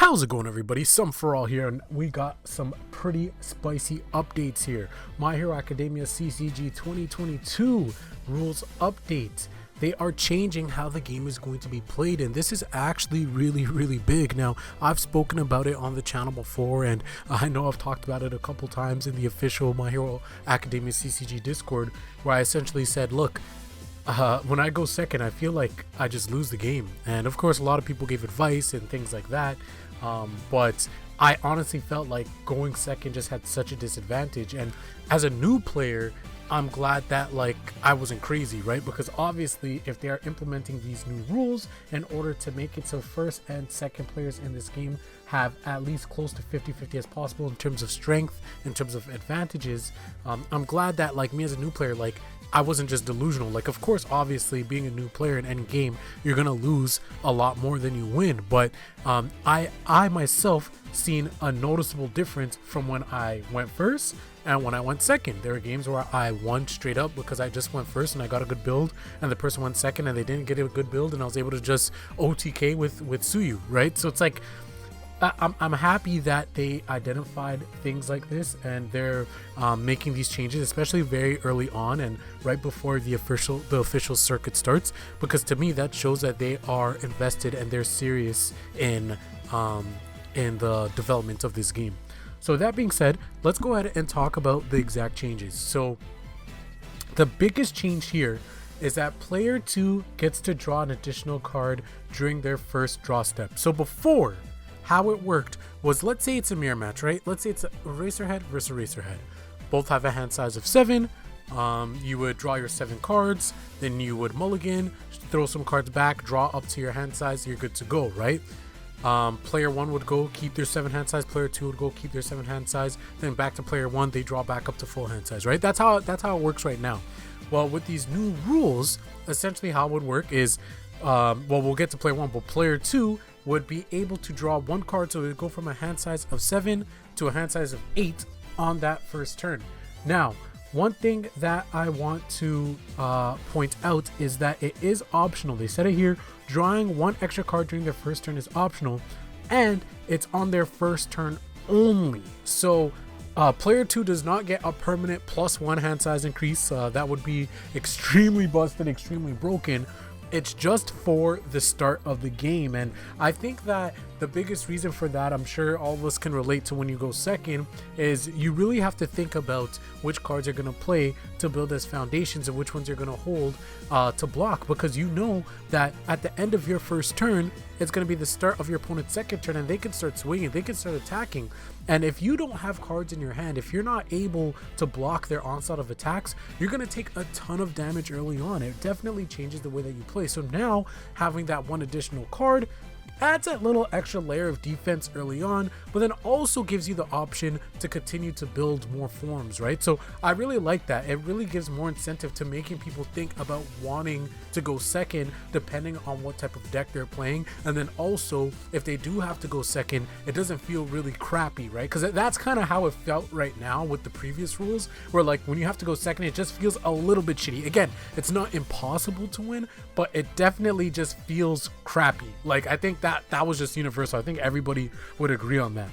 How's it going, everybody? Some for all here, and we got some pretty spicy updates here. My Hero Academia CCG 2022 rules update. They are changing how the game is going to be played, and this is actually really big. Now, I've spoken about it on the channel before, and I know I've talked about it a couple times in the official My Hero Academia CCG Discord, where I essentially said, look, when I go second, I feel like I just lose the game. And of course, a lot of people gave advice and things like that, but I honestly felt like going second just had such a disadvantage. And as a new player, I'm glad that like I wasn't crazy, right? Because obviously if they are implementing these new rules in order to make it so first and second players in this game have at least close to 50-50 as possible in terms of strength, in terms of advantages, I'm glad that like me as a new player, like I wasn't just delusional. Like, of course, obviously being a new player in any game, you're gonna lose a lot more than you win, but I myself seen a noticeable difference from when I went first and when I went second. There were games where I won straight up because I just went first and I got a good build, and the person went second and they didn't get a good build, and I was able to just OTK with Suyu, right? So it's like I'm happy that they identified things like this, and they're making these changes, especially very early on and right before the official circuit starts, because to me that shows that they are invested and they're serious in the development of this game. So that being said, let's go ahead and talk about the exact changes. So the biggest change here is that player 2 gets to draw an additional card during their first draw step. So before, how it worked was, let's say it's a mirror match, right? Let's say it's a Eraserhead versus Eraserhead. Both have a hand size of 7. You would draw your 7 cards, then you would mulligan, throw some cards back, draw up to your hand size, you're good to go, right? Player 1 would go keep their 7 hand size, player 2 would go keep their 7 hand size, then back to player 1, they draw back up to full hand size, right? That's how it works right now. Well, with these new rules, essentially how it would work is, well, we'll get to player 1, but player 2 would be able to draw 1 card, so it would go from a hand size of 7 to a hand size of 8 on that first turn. Now, one thing that I want to point out is that it is optional. They said it here, drawing 1 extra card during their first turn is optional, and it's on their first turn only. So player 2 does not get a permanent +1 hand size increase. That would be extremely busted, extremely broken. It's just for the start of the game, and I think that the biggest reason for that, I'm sure all of us can relate to when you go second, is you really have to think about which cards you're going to play to build as foundations and which ones you're going to hold to block, because you know that at the end of your first turn, it's going to be the start of your opponent's second turn, and they can start swinging, they can start attacking. And if you don't have cards in your hand, if you're not able to block their onslaught of attacks, you're going to take a ton of damage early on. It definitely changes the way that you play. So now having that 1 additional card adds that little extra layer of defense early on, but then also gives you the option to continue to build more forms, right? So I really like that. It really gives more incentive to making people think about wanting to go second depending on what type of deck they're playing. And then also, if they do have to go second, it doesn't feel really crappy, right? Because that's kind of how it felt right now with the previous rules, where like when you have to go second, it just feels a little bit shitty. Again, it's not impossible to win, but it definitely just feels crappy. Like, I think that was just universal. I think everybody would agree on that.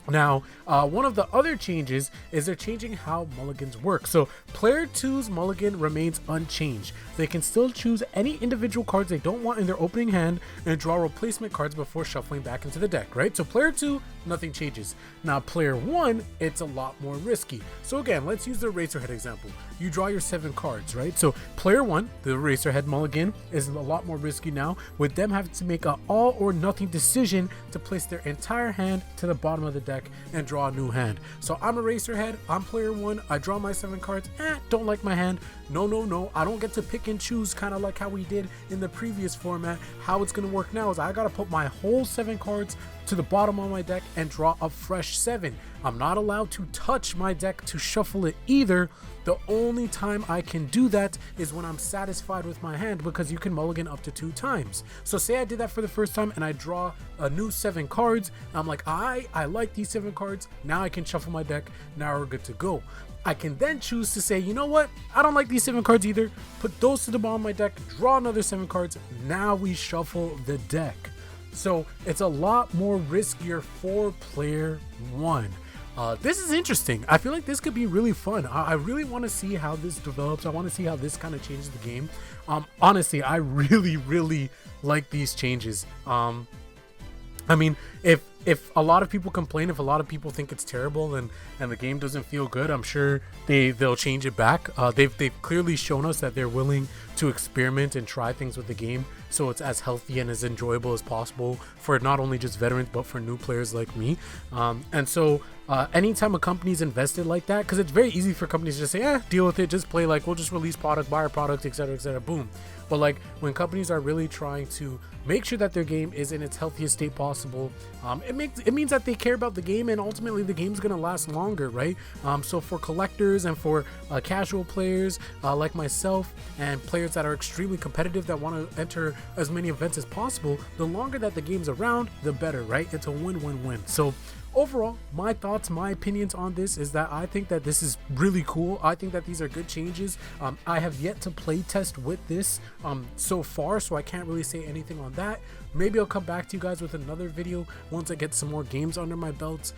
Now, one of the other changes is they're changing how mulligans work. So player 2's mulligan remains unchanged. They can still choose any individual cards they don't want in their opening hand and draw replacement cards before shuffling back into the deck, right? So player 2, nothing changes. Now player 1, it's a lot more risky. So again, let's use the Eraserhead example. You draw your 7 cards, right? So player 1, the Eraserhead mulligan, is a lot more risky now, with them having to make an all or nothing decision to place their entire hand to the bottom of the deck and draw a new hand. So I'm Eraserhead, I'm player 1, I draw my 7 cards, don't like my hand. No, I don't get to pick and choose, kind of like how we did in the previous format. How it's gonna work now is I gotta put my whole 7 cards to the bottom of my deck and draw a fresh 7. I'm not allowed to touch my deck to shuffle it either. The only time I can do that is when I'm satisfied with my hand, because you can mulligan up to 2 times. So say I did that for the first time and I draw a new 7 cards. I'm like, I like these 7 cards. Now I can shuffle my deck. Now we're good to go. I can then choose to say, you know what? I don't like these 7 cards either. Put those to the bottom of my deck, draw another 7 cards. Now we shuffle the deck. So it's a lot more riskier for player one. This is interesting. I feel like this could be really fun. I really want to see how this develops. I want to see how this kind of changes the game. Honestly, I really like these changes. I mean, if a lot of people complain, if a lot of people think it's terrible and the game doesn't feel good, I'm sure they'll change it back. They've clearly shown us that they're willing to experiment and try things with the game, so it's as healthy and as enjoyable as possible for not only just veterans but for new players like me. And so anytime a company's invested like that, because it's very easy for companies to just say, deal with it, just play, like, we'll just release product, buy our product, etc, boom. But like when companies are really trying to make sure that their game is in its healthiest state possible, it means that they care about the game, and ultimately the game's gonna last longer, right? So for collectors and for casual players like myself, and players that are extremely competitive that want to enter as many events as possible, the longer that the game's around, the better, right? It's a win-win-win. So overall, my thoughts, my opinions on this is that I think that this is really cool. I think that these are good changes. I have yet to play test with this so far, so I can't really say anything on that. Maybe I'll come back to you guys with another video once I get some more games under my belt,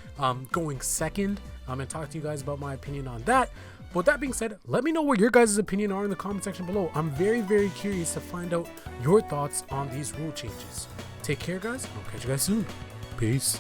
going second, and talk to you guys about my opinion on that. But with that being said, let me know what your guys' opinion are in the comment section below. I'm very curious to find out your thoughts on these rule changes. Take care, guys. I'll catch you guys soon. Peace.